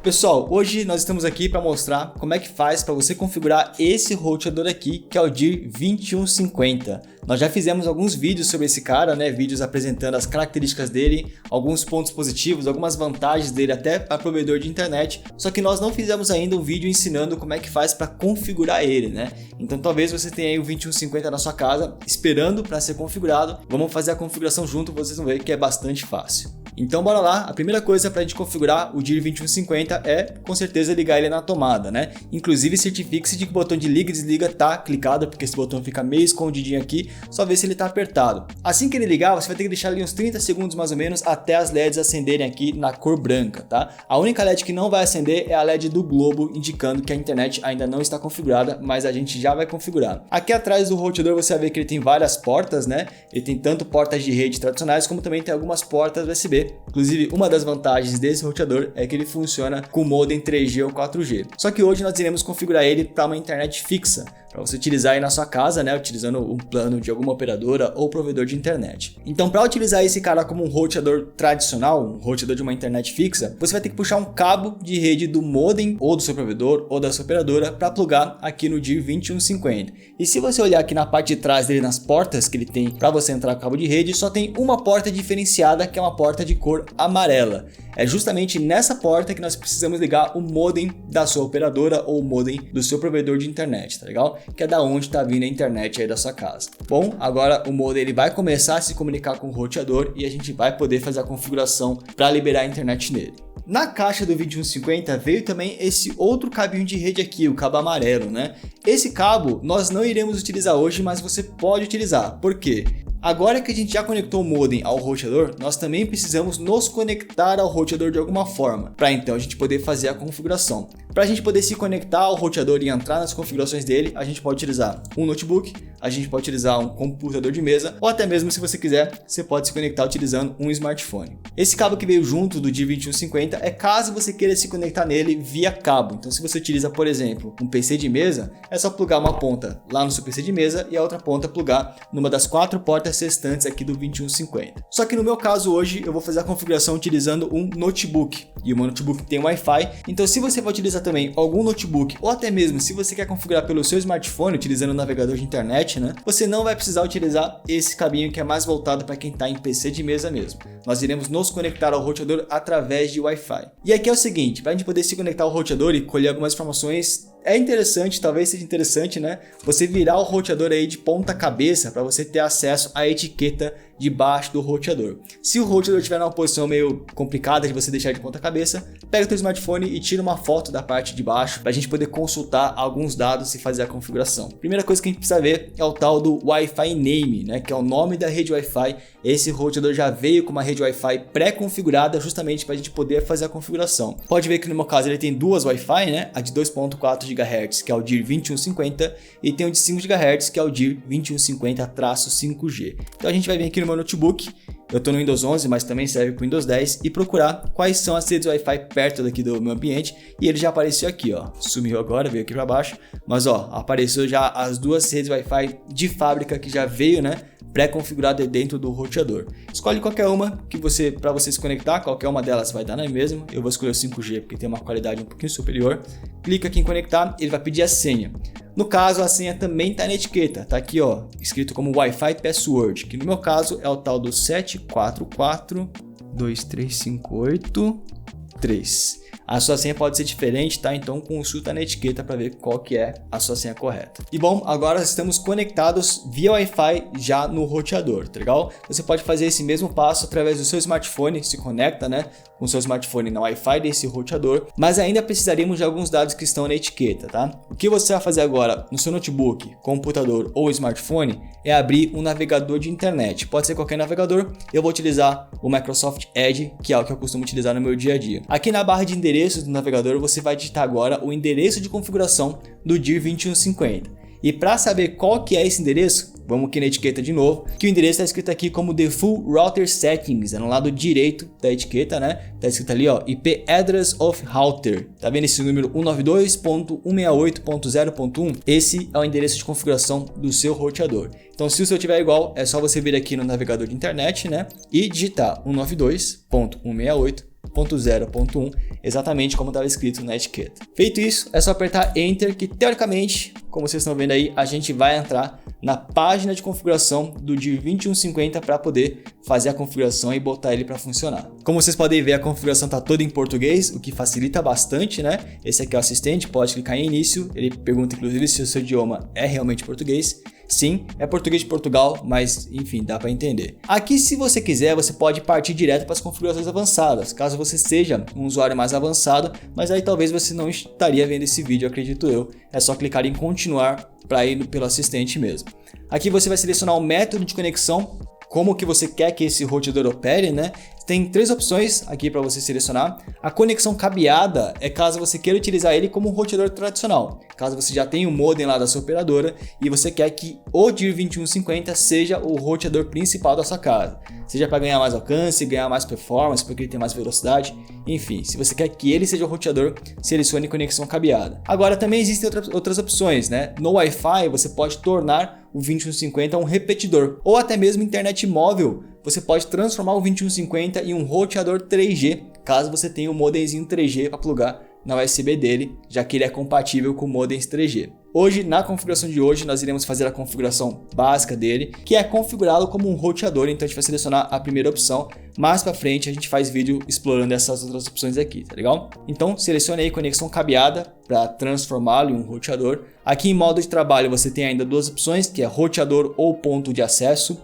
Pessoal, hoje nós estamos aqui para mostrar como é que faz para você configurar esse roteador aqui, que é o DIR 2150. Nós já fizemos alguns vídeos sobre esse cara, vídeos apresentando as características dele, alguns pontos positivos, algumas vantagens dele até para provedor de internet, só que nós não fizemos ainda um vídeo ensinando como é que faz para configurar ele, Então talvez você tenha aí o 2150 na sua casa, esperando para ser configurado. Vamos fazer a configuração junto, vocês vão ver que é bastante fácil. Então bora lá, a primeira coisa para a gente configurar o DIR 2150 é com certeza ligar ele na tomada, Inclusive certifique-se de que o botão de liga e desliga tá clicado, porque esse botão fica meio escondidinho aqui, só ver se ele tá apertado. Assim que ele ligar, você vai ter que deixar ali uns 30 segundos mais ou menos até as LEDs acenderem aqui na cor branca, tá? A única LED que não vai acender é a LED do globo, indicando que a internet ainda não está configurada, mas a gente já vai configurar. Aqui atrás do roteador você vai ver que ele tem várias portas, Ele tem tanto portas de rede tradicionais, como também tem algumas portas USB. Inclusive, uma das vantagens desse roteador é que ele funciona com modem 3G ou 4G. Só que hoje nós iremos configurar ele para uma internet fixa, para você utilizar aí na sua casa, utilizando um plano de alguma operadora ou provedor de internet. Então, para utilizar esse cara como um roteador tradicional, um roteador de uma internet fixa, você vai ter que puxar um cabo de rede do modem ou do seu provedor ou da sua operadora para plugar aqui no DIR 2150. E se você olhar aqui na parte de trás dele, nas portas que ele tem para você entrar com cabo de rede, só tem uma porta diferenciada, que é uma porta de cor amarela. É justamente nessa porta que nós precisamos ligar o modem da sua operadora ou o modem do seu provedor de internet, tá legal? Que é da onde está vindo a internet aí da sua casa. Bom, agora o modem ele vai começar a se comunicar com o roteador e a gente vai poder fazer a configuração para liberar a internet nele. Na caixa do 2150 veio também esse outro cabinho de rede aqui, o cabo amarelo, Esse cabo nós não iremos utilizar hoje, mas você pode utilizar. Por quê? Agora que a gente já conectou o modem ao roteador, nós também precisamos nos conectar ao roteador de alguma forma, para então a gente poder fazer a configuração. Para a gente poder se conectar ao roteador e entrar nas configurações dele, a gente pode utilizar um notebook, a gente pode utilizar um computador de mesa, ou até mesmo, se você quiser, você pode se conectar utilizando um smartphone. Esse cabo que veio junto do DIR 2150 é caso você queira se conectar nele via cabo. Então, se você utiliza, por exemplo, um PC de mesa, é só plugar uma ponta lá no seu PC de mesa e a outra ponta plugar numa das 4 portas restantes aqui do 2150. Só que no meu caso hoje, eu vou fazer a configuração utilizando um notebook. E o meu notebook tem Wi-Fi, então se você vai utilizar também algum notebook, ou até mesmo se você quer configurar pelo seu smartphone, utilizando o navegador de internet, você não vai precisar utilizar esse cabinho que é mais voltado para quem está em PC de mesa mesmo. Nós iremos nos conectar ao roteador através de Wi-Fi. E aqui é o seguinte, para a gente poder se conectar ao roteador e colher algumas informações, é interessante, talvez seja interessante, você virar o roteador aí de ponta cabeça para você ter acesso à etiqueta debaixo do roteador. Se o roteador estiver numa posição meio complicada de você deixar de ponta cabeça, pega o teu smartphone e tira uma foto da parte de baixo para a gente poder consultar alguns dados e fazer a configuração. Primeira coisa que a gente precisa ver é o tal do Wi-Fi Name, que é o nome da rede Wi-Fi. Esse roteador já veio com uma rede Wi-Fi pré-configurada justamente para a gente poder fazer a configuração. Pode ver que no meu caso ele tem duas Wi-Fi, a de 2.4 GHz, que é o DIR 2150, e tem o de 5 GHz, que é o DIR 2150-5G. Então a gente vai vir aqui no meu notebook, eu estou no Windows 11, mas também serve para o Windows 10, e procurar quais são as redes Wi-Fi perto daqui do meu ambiente, e ele já apareceu aqui, sumiu agora, veio aqui para baixo, mas apareceu já as duas redes Wi-Fi de fábrica que já veio, pré-configurada dentro do roteador. Escolhe qualquer uma que para você se conectar, qualquer uma delas vai dar na mesma. Eu vou escolher o 5G porque tem uma qualidade um pouquinho superior. Clica aqui em conectar, ele vai pedir a senha. No caso, a senha também está na etiqueta, tá aqui escrito como Wi-Fi Password, que no meu caso é o tal do 7442358-3. A sua senha pode ser diferente, tá? Então consulta na etiqueta para ver qual que é a sua senha correta. E bom, agora estamos conectados via Wi-Fi já no roteador, tá legal? Você pode fazer esse mesmo passo através do seu smartphone, se conecta, com o seu smartphone na Wi-Fi desse roteador, mas ainda precisaríamos de alguns dados que estão na etiqueta, tá? O que você vai fazer agora no seu notebook, computador ou smartphone é abrir um navegador de internet. Pode ser qualquer navegador, eu vou utilizar o Microsoft Edge, que é o que eu costumo utilizar no meu dia a dia. Aqui na barra de endereços do navegador, você vai digitar agora o endereço de configuração do DIR 2150. E para saber qual que é esse endereço, vamos aqui na etiqueta de novo, que o endereço está escrito aqui como Default Router Settings, no lado direito da etiqueta, Tá escrito ali, IP Address of Router. Tá vendo esse número 192.168.0.1? Esse é o endereço de configuração do seu roteador. Então, se o seu tiver igual, é só você vir aqui no navegador de internet, e digitar 192.168.0.1. 1.0.1, exatamente como estava escrito na etiqueta. Feito isso, é só apertar Enter, que teoricamente, como vocês estão vendo aí, a gente vai entrar na página de configuração do DIR 2150 para poder fazer a configuração e botar ele para funcionar. Como vocês podem ver, a configuração está toda em português, o que facilita bastante, né? Esse aqui é o assistente, pode clicar em início, ele pergunta inclusive se o seu idioma é realmente português. Sim, é português de Portugal, mas enfim, dá para entender. Aqui, se você quiser, você pode partir direto para as configurações avançadas, caso você seja um usuário mais avançado, mas aí talvez você não estaria vendo esse vídeo, acredito eu. É só clicar em continuar para ir pelo assistente mesmo. Aqui você vai selecionar o método de conexão, como que você quer que esse roteador opere, né? Tem 3 opções aqui para você selecionar. A conexão cabeada é caso você queira utilizar ele como um roteador tradicional. Caso você já tenha o modem lá da sua operadora e você quer que o DIR 2150 seja o roteador principal da sua casa. Seja para ganhar mais alcance, ganhar mais performance, porque ele tem mais velocidade. Enfim, se você quer que ele seja o roteador, selecione conexão cabeada. Agora também existem outras opções, né? No Wi-Fi você pode tornar o 2150 um repetidor, ou até mesmo internet móvel. Você pode transformar o 2150 em um roteador 3G, caso você tenha um modemzinho 3G para plugar na USB dele, já que ele é compatível com modems 3G. Hoje, na configuração de hoje, nós iremos fazer a configuração básica dele, que é configurá-lo como um roteador, então a gente vai selecionar a primeira opção. Mais para frente a gente faz vídeo explorando essas outras opções aqui, tá legal? Então selecione aí conexão cabeada para transformá-lo em um roteador. Aqui em modo de trabalho você tem ainda 2 opções, que é roteador ou ponto de acesso.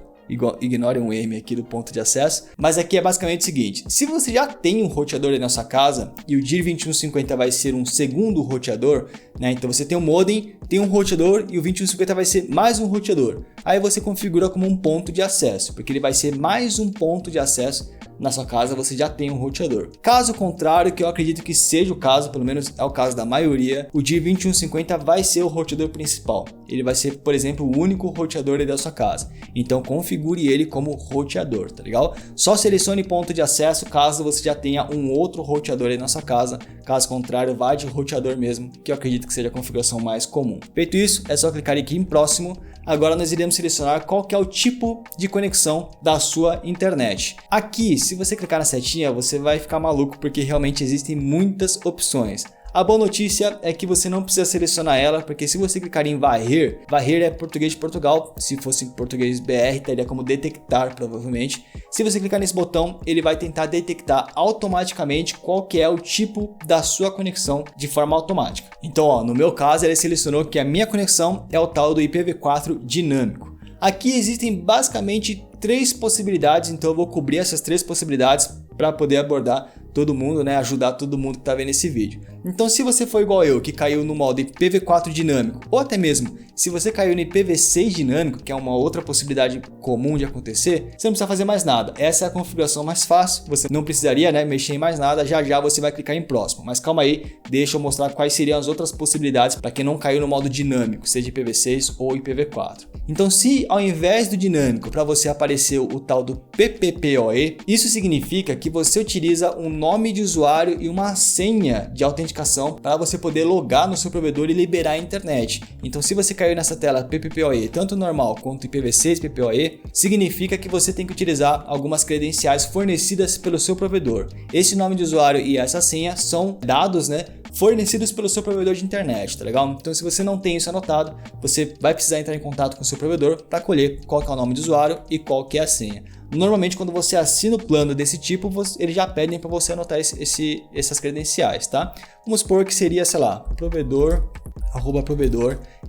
Ignore um M aqui do ponto de acesso, mas aqui é basicamente o seguinte: se você já tem um roteador aí na sua casa e o DIR 2150 vai ser um segundo roteador, né? Então você tem um modem, tem um roteador e o 2150 vai ser mais um roteador. Aí você configura como um ponto de acesso, porque ele vai ser mais um ponto de acesso. Na sua casa você já tem um roteador. Caso contrário, que eu acredito que seja o caso, pelo menos é o caso da maioria, o DIR 2150 vai ser o roteador principal. Ele vai ser, por exemplo, o único roteador da sua casa. Então configure ele como roteador, tá legal? Só selecione ponto de acesso caso você já tenha um outro roteador aí na sua casa. Caso contrário, vá de roteador mesmo, que eu acredito que seja a configuração mais comum. Feito isso, é só clicar aqui em próximo. Agora nós iremos selecionar qual que é o tipo de conexão da sua internet. Aqui, se você clicar na setinha, você vai ficar maluco porque realmente existem muitas opções. A boa notícia é que você não precisa selecionar ela, porque se você clicar em varrer é português de Portugal, se fosse em português BR, teria como detectar provavelmente. Se você clicar nesse botão, ele vai tentar detectar automaticamente qual que é o tipo da sua conexão de forma automática. Então, ó, no meu caso, ele selecionou que a minha conexão é o tal do IPv4 dinâmico. Aqui existem basicamente 3 possibilidades, então eu vou cobrir essas 3 possibilidades para poder abordar todo mundo, né? Ajudar todo mundo que está vendo esse vídeo. Então, se você for igual eu, que caiu no modo IPv4 dinâmico, ou até mesmo se você caiu no IPv6 dinâmico, que é uma outra possibilidade comum de acontecer, você não precisa fazer mais nada. Essa é a configuração mais fácil, você não precisaria, né, mexer em mais nada, já você vai clicar em próximo. Mas calma aí, deixa eu mostrar quais seriam as outras possibilidades para quem não caiu no modo dinâmico, seja IPv6 ou IPv4. Então, se ao invés do dinâmico, para você apareceu o tal do PPPoE, isso significa que você utiliza um nome de usuário e uma senha de autenticação para você poder logar no seu provedor e liberar a internet. Então, se você caiu nessa tela PPPoE, tanto normal quanto IPv6 PPoE, significa que você tem que utilizar algumas credenciais fornecidas pelo seu provedor. Esse nome de usuário e essa senha são dados, né, fornecidos pelo seu provedor de internet, tá legal? Então, se você não tem isso anotado, você vai precisar entrar em contato com o seu provedor para colher qual que é o nome do usuário e qual que é a senha. Normalmente, quando você assina o plano desse tipo, eles já pedem para você anotar essas credenciais, tá? Vamos supor que seria, sei lá, provedor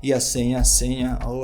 e a senha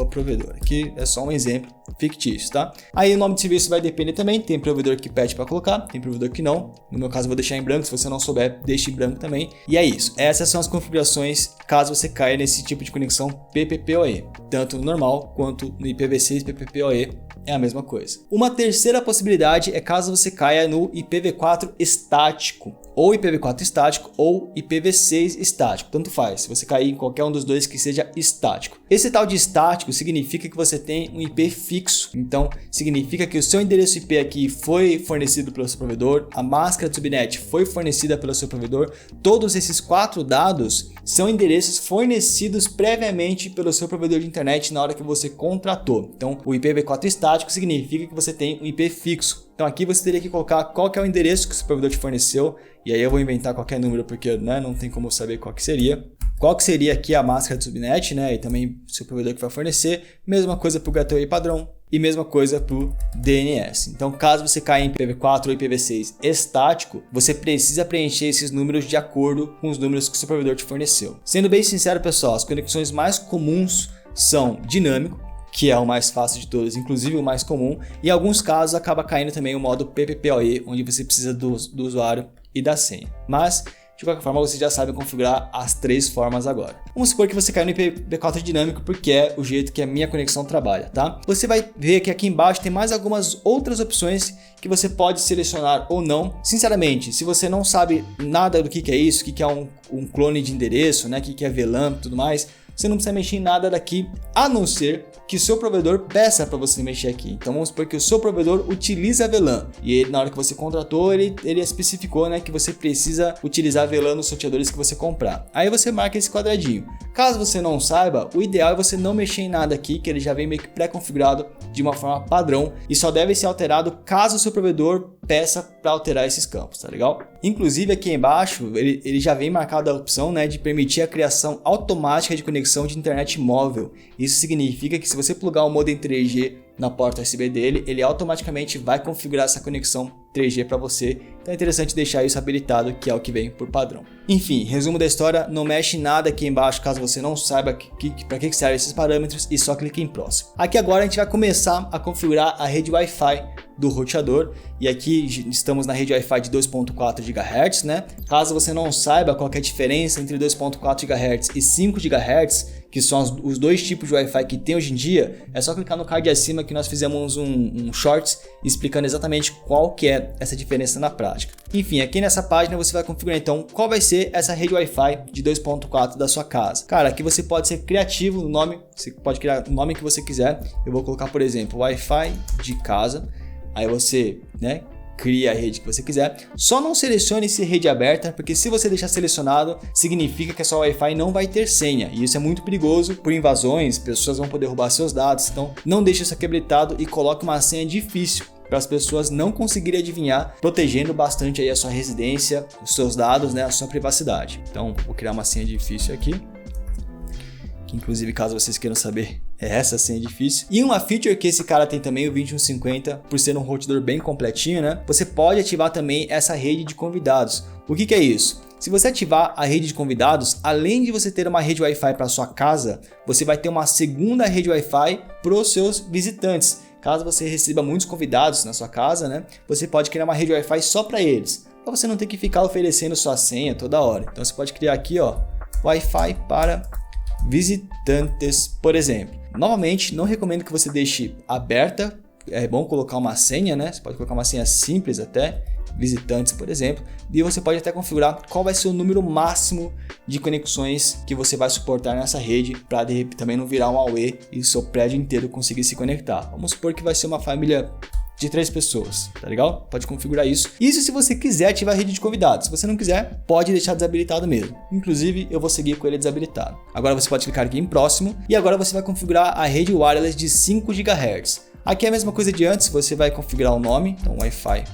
provedor. Aqui é só um exemplo fictício, tá? Aí o nome de serviço vai depender também, tem provedor que pede para colocar, tem provedor que não. No meu caso eu vou deixar em branco, se você não souber, deixe em branco também. E é isso, essas são as configurações caso você caia nesse tipo de conexão PPPoE, tanto no normal quanto no IPv6 PPPoE. É a mesma coisa. Uma terceira possibilidade é caso você caia no IPv4 estático, ou IPv4 estático ou IPv6 estático, tanto faz, se você cair em qualquer um dos dois que seja estático. Esse tal de estático significa que você tem um IP fixo, então significa que o seu endereço IP aqui foi fornecido pelo seu provedor, a máscara de subnet foi fornecida pelo seu provedor, todos esses 4 dados são endereços fornecidos previamente pelo seu provedor de internet na hora que você contratou. Então o IPv4 estático significa que você tem um IP fixo, Então aqui você teria que colocar qual que é o endereço que o seu provedor te forneceu, e aí eu vou inventar qualquer número porque, né, não tem como eu saber qual que seria. Qual que seria aqui a máscara de subnet, né, e também o seu provedor que vai fornecer. Mesma coisa para o gateway padrão e mesma coisa para o DNS. Então caso você caia em IPv4 ou IPv6 estático, você precisa preencher esses números de acordo com os números que o seu provedor te forneceu. Sendo bem sincero, pessoal, as conexões mais comuns são dinâmico, que é o mais fácil de todos, inclusive o mais comum, e em alguns casos acaba caindo também o modo PPPoE, onde você precisa do usuário e da senha. Mas, de qualquer forma, você já sabe configurar as 3 formas agora. Vamos supor que você caiu no IPv4 dinâmico, porque é o jeito que a minha conexão trabalha, tá? Você vai ver que aqui embaixo tem mais algumas outras opções que você pode selecionar ou não. Sinceramente, se você não sabe nada do que é isso, o que é um clone de endereço, né? O que é VLAN e tudo mais, você não precisa mexer em nada daqui, a não ser que o seu provedor peça para você mexer aqui. Então vamos supor que o seu provedor utiliza VLAN e ele, na hora que você contratou, ele especificou, né, que você precisa utilizar VLAN nos roteadores que você comprar. Aí você marca esse quadradinho. Caso você não saiba, o ideal é você não mexer em nada aqui, que ele já vem meio que pré-configurado de uma forma padrão e só deve ser alterado caso o seu provedor peça para alterar esses campos, tá legal? Inclusive aqui embaixo ele já vem marcado a opção, né, de permitir a criação automática de conexão de internet móvel. Isso significa que se você plugar o modem 3G na porta USB dele, ele automaticamente vai configurar essa conexão 3G para você. Então é interessante deixar isso habilitado, que é o que vem por padrão. Enfim, resumo da história, não mexe em nada aqui embaixo caso você não saiba para que servem esses parâmetros e só clique em próximo. Aqui agora a gente vai começar a configurar a rede Wi-Fi do roteador e aqui estamos na rede Wi-Fi de 2.4 GHz, né? Caso você não saiba qual é a diferença entre 2.4 GHz e 5 GHz, que são os dois tipos de Wi-Fi que tem hoje em dia, é só clicar no card acima que nós fizemos um shorts explicando exatamente qual que é essa diferença na prática. Enfim, aqui nessa página você vai configurar então qual vai ser essa rede Wi-Fi de 2.4 da sua casa. Cara, aqui você pode ser criativo no nome, você pode criar o nome que você quiser. Eu vou colocar, por exemplo, Wi-Fi de casa. Aí você, né, cria a rede que você quiser. Só não selecione se rede aberta, porque se você deixar selecionado, significa que a sua Wi-Fi não vai ter senha. E isso é muito perigoso por invasões, pessoas vão poder roubar seus dados. Então não deixe isso aqui habilitado e coloque uma senha difícil para as pessoas não conseguirem adivinhar, protegendo bastante aí a sua residência, os seus dados, né, a sua privacidade. Então vou criar uma senha difícil aqui, que inclusive caso vocês queiram saber, é essa senha difícil. E uma feature que esse cara tem também, o 2150, por ser um roteador bem completinho, né? Você pode ativar também essa rede de convidados. O que é isso? Se você ativar a rede de convidados, além de você ter uma rede Wi-Fi para sua casa, você vai ter uma segunda rede Wi-Fi para os seus visitantes. Caso você receba muitos convidados na sua casa, né? Você pode criar uma rede Wi-Fi só para eles, para você não ter que ficar oferecendo sua senha toda hora. Então você pode criar aqui, ó, Wi-Fi para visitantes, por exemplo. Novamente, não recomendo que você deixe aberta, é bom colocar uma senha, né? Você pode colocar uma senha simples até, visitantes, por exemplo, e você pode até configurar qual vai ser o número máximo de conexões que você vai suportar nessa rede, para também não virar um AUE e o seu prédio inteiro conseguir se conectar. Vamos supor que vai ser uma família de 3 pessoas, tá legal? Pode configurar isso. Isso se você quiser ativar a rede de convidados. Se você não quiser, pode deixar desabilitado mesmo. Inclusive, eu vou seguir com ele desabilitado. Agora você pode clicar aqui em próximo e agora você vai configurar a rede wireless de 5 GHz. Aqui é a mesma coisa de antes, você vai configurar o nome, então Wi-Fi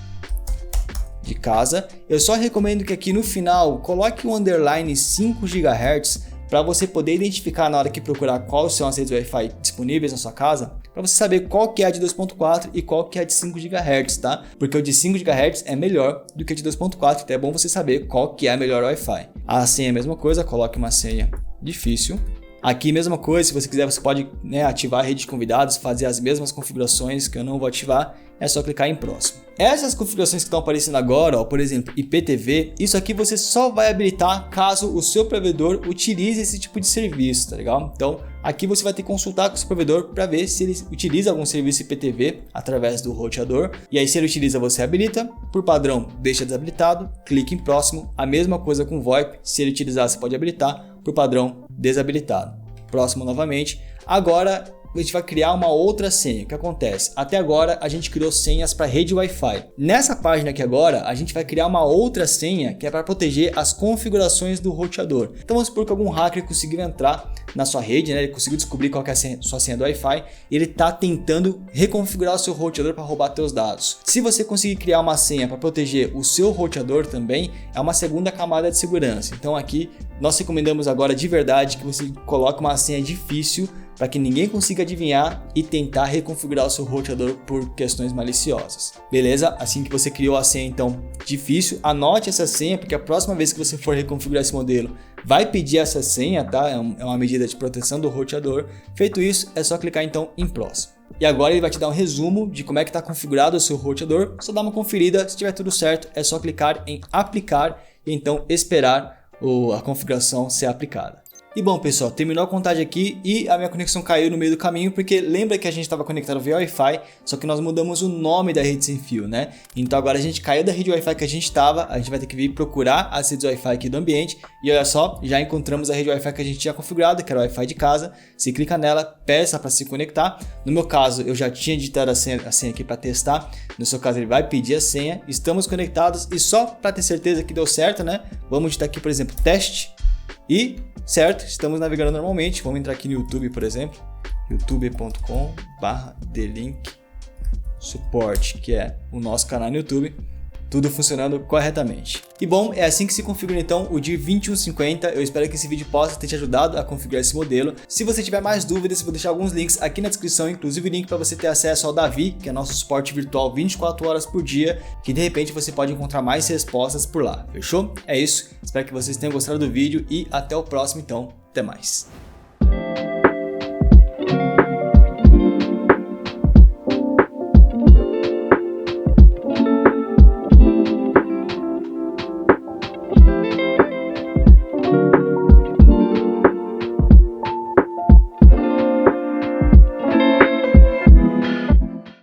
de casa. Eu só recomendo que aqui no final coloque o underline 5 GHz para você poder identificar na hora que procurar quais são as redes Wi-Fi disponíveis na sua casa, para você saber qual que é a de 2.4 e qual que é a de 5 GHz, tá? Porque o de 5 GHz é melhor do que a de 2.4, então é bom você saber qual que é a melhor Wi-Fi. A senha é a mesma coisa, coloque uma senha difícil. Aqui mesma coisa, se você quiser você pode, né, ativar a rede de convidados, fazer as mesmas configurações que eu não vou ativar, é só clicar em próximo. Essas configurações que estão aparecendo agora, ó, por exemplo, IPTV, isso aqui você só vai habilitar caso o seu provedor utilize esse tipo de serviço, tá legal? Então aqui você vai ter que consultar com o seu provedor para ver se ele utiliza algum serviço IPTV através do roteador, e aí se ele utiliza você habilita, por padrão deixa desabilitado, clique em próximo, a mesma coisa com VoIP, se ele utilizar você pode habilitar, por padrão desabilitado. Próximo novamente. Agora a gente vai criar uma outra senha. O que acontece? Até agora a gente criou senhas para rede Wi-Fi. Nessa página aqui agora, a gente vai criar uma outra senha que é para proteger as configurações do roteador. Então vamos supor que algum hacker conseguiu entrar na sua rede, né? Ele conseguiu descobrir qual que é a sua senha do Wi-Fi e ele está tentando reconfigurar o seu roteador para roubar seus dados. Se você conseguir criar uma senha para proteger o seu roteador também, é uma segunda camada de segurança. Então aqui nós recomendamos agora de verdade que você coloque uma senha difícil para que ninguém consiga adivinhar e tentar reconfigurar o seu roteador por questões maliciosas. Beleza? Assim que você criou a senha então difícil, anote essa senha, porque a próxima vez que você for reconfigurar esse modelo, vai pedir essa senha, tá? É uma medida de proteção do roteador. Feito isso, é só clicar então em próximo. E agora ele vai te dar um resumo de como é que está configurado o seu roteador. Só dá uma conferida, se tiver tudo certo, é só clicar em aplicar e então esperar a configuração ser aplicada. E bom pessoal, terminou a contagem aqui e a minha conexão caiu no meio do caminho porque lembra que a gente estava conectado via Wi-Fi, só que nós mudamos o nome da rede sem fio, né? Então agora a gente caiu da rede Wi-Fi que a gente estava, a gente vai ter que vir procurar as redes Wi-Fi aqui do ambiente e olha só, já encontramos a rede Wi-Fi que a gente tinha configurado, que era o Wi-Fi de casa. Se clica nela, peça para se conectar. No meu caso, eu já tinha digitado a senha aqui para testar. No seu caso, ele vai pedir a senha. Estamos conectados e só para ter certeza que deu certo, né? Vamos digitar aqui, por exemplo, teste. E, certo, estamos navegando normalmente. Vamos entrar aqui no YouTube, por exemplo, youtube.com/thelinksupport, que é o nosso canal no YouTube. Tudo funcionando corretamente. E bom, é assim que se configura então o DIR 2150. Eu espero que esse vídeo possa ter te ajudado a configurar esse modelo. Se você tiver mais dúvidas, eu vou deixar alguns links aqui na descrição, inclusive o link para você ter acesso ao Davi, que é nosso suporte virtual 24 horas por dia, que de repente você pode encontrar mais respostas por lá, fechou? É isso, espero que vocês tenham gostado do vídeo e até o próximo então, até mais.